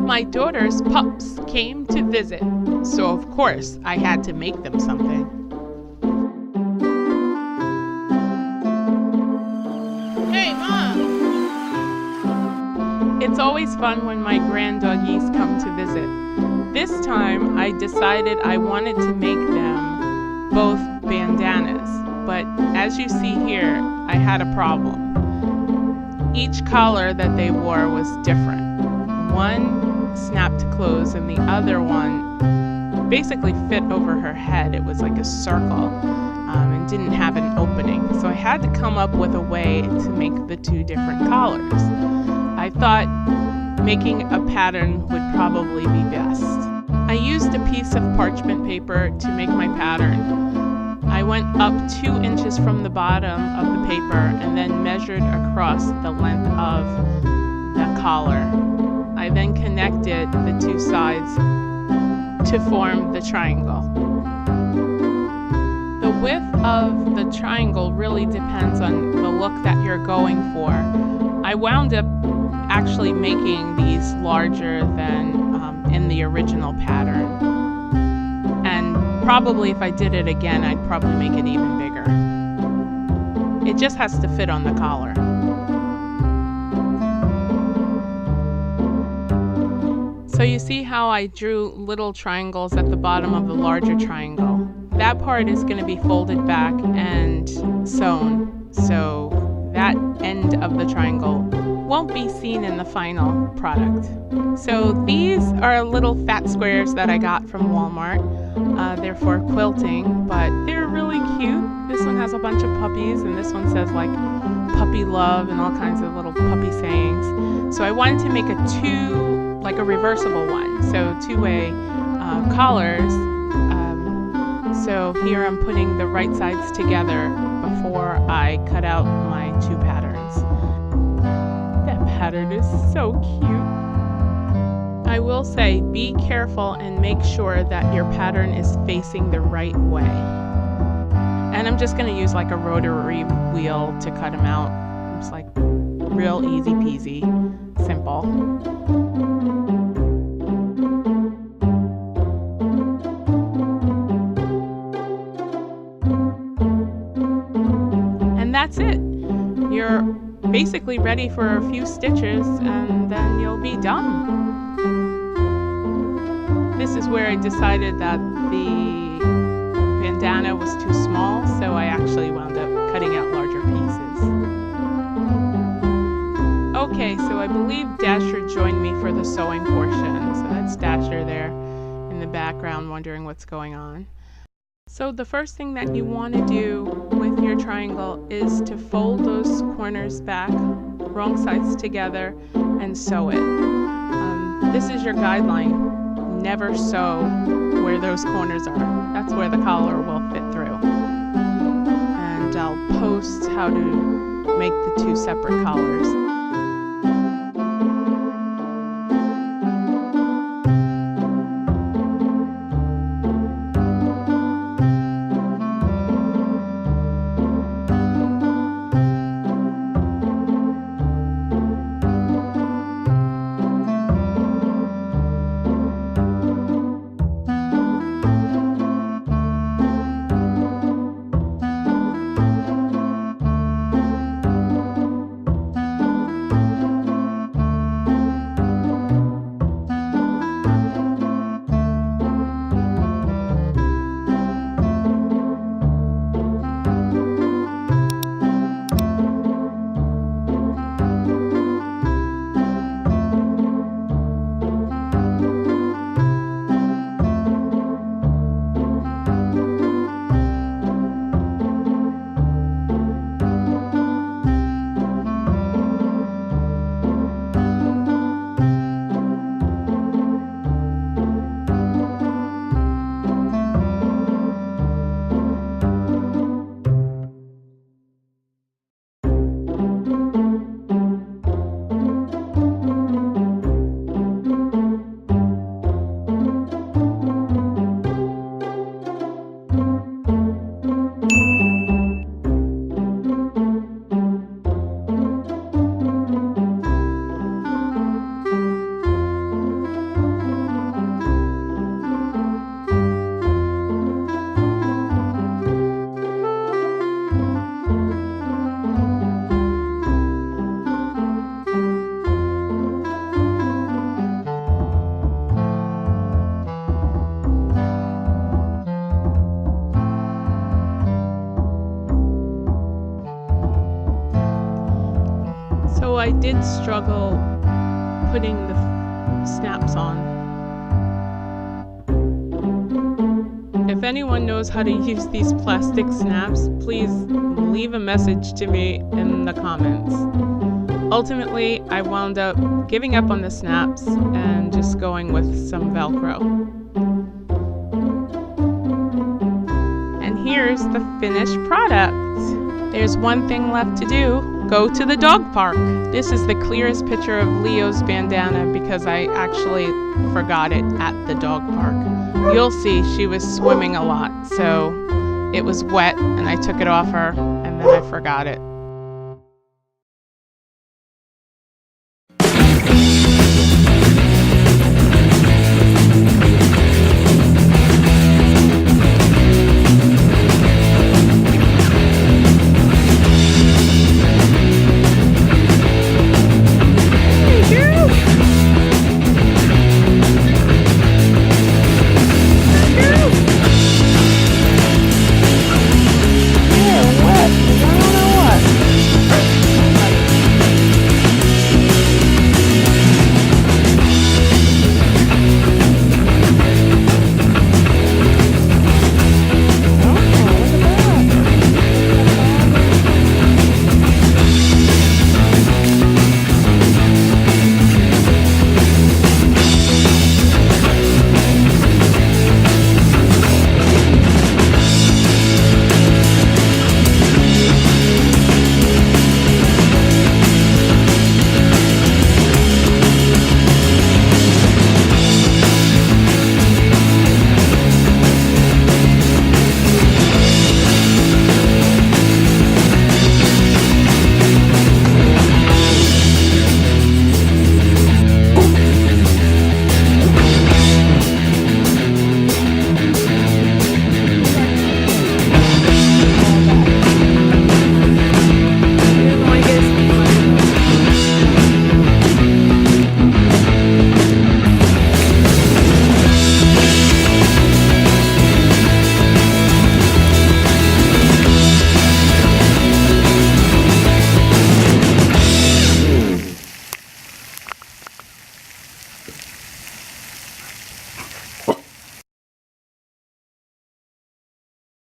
my daughter's pups came to visit, so of course I had to make them something. Hey, Mom! It's always fun when my grand-doggies come to visit. This time I decided I wanted to make them both bandanas, but as you see here, I had a problem. Each collar that they wore was different. One snapped closed and the other one basically fit over her head. It was like a circle and didn't have an opening. So I had to come up with a way to make the two different collars. I thought making a pattern would probably be best. I used a piece of parchment paper to make my pattern. I went up 2 inches from the bottom of the paper and then measured across the length of the collar. I then connected the two sides to form the triangle. The width of the triangle really depends on the look that you're going for. I wound up actually making these larger than in the original pattern. And probably if I did it again, I'd probably make it even bigger. It just has to fit on the collar. So you see how I drew little triangles at the bottom of the larger triangle. That part is going to be folded back and sewn, so that end of the triangle won't be seen in the final product. So these are little fat squares that I got from Walmart. They're for quilting, but they're really cute. This one has a bunch of puppies, and this one says like puppy love and all kinds of little puppy sayings. So I wanted to make a reversible one, so two-way collars. So here I'm putting the right sides together before I cut out my two patterns. That pattern is so cute. I will say, be careful and make sure that your pattern is facing the right way. And I'm just going to use like a rotary wheel to cut them out. It's like real easy peasy, simple. And that's it. You're basically ready for a few stitches and then you'll be done. This is where I decided that the bandana was too small, so I actually wound up cutting out larger pieces. Okay, so I believe Dasher joined me for the sewing portion. So that's Dasher there in the background wondering what's going on. So the first thing that you want to do with your triangle is to fold those corners back, wrong sides together, and sew it. This is your guideline. Never sew where those corners are. That's where the collar will fit through. And I'll post how to make the two separate collars. did struggle putting the snaps on. If anyone knows how to use these plastic snaps, please leave a message to me in the comments. Ultimately, I wound up giving up on the snaps and just going with some Velcro. And here's the finished product. There's one thing left to do. Go to the dog park. This is the clearest picture of Leo's bandana because I actually forgot it at the dog park. You'll see she was swimming a lot, so it was wet and I took it off her and then I forgot it.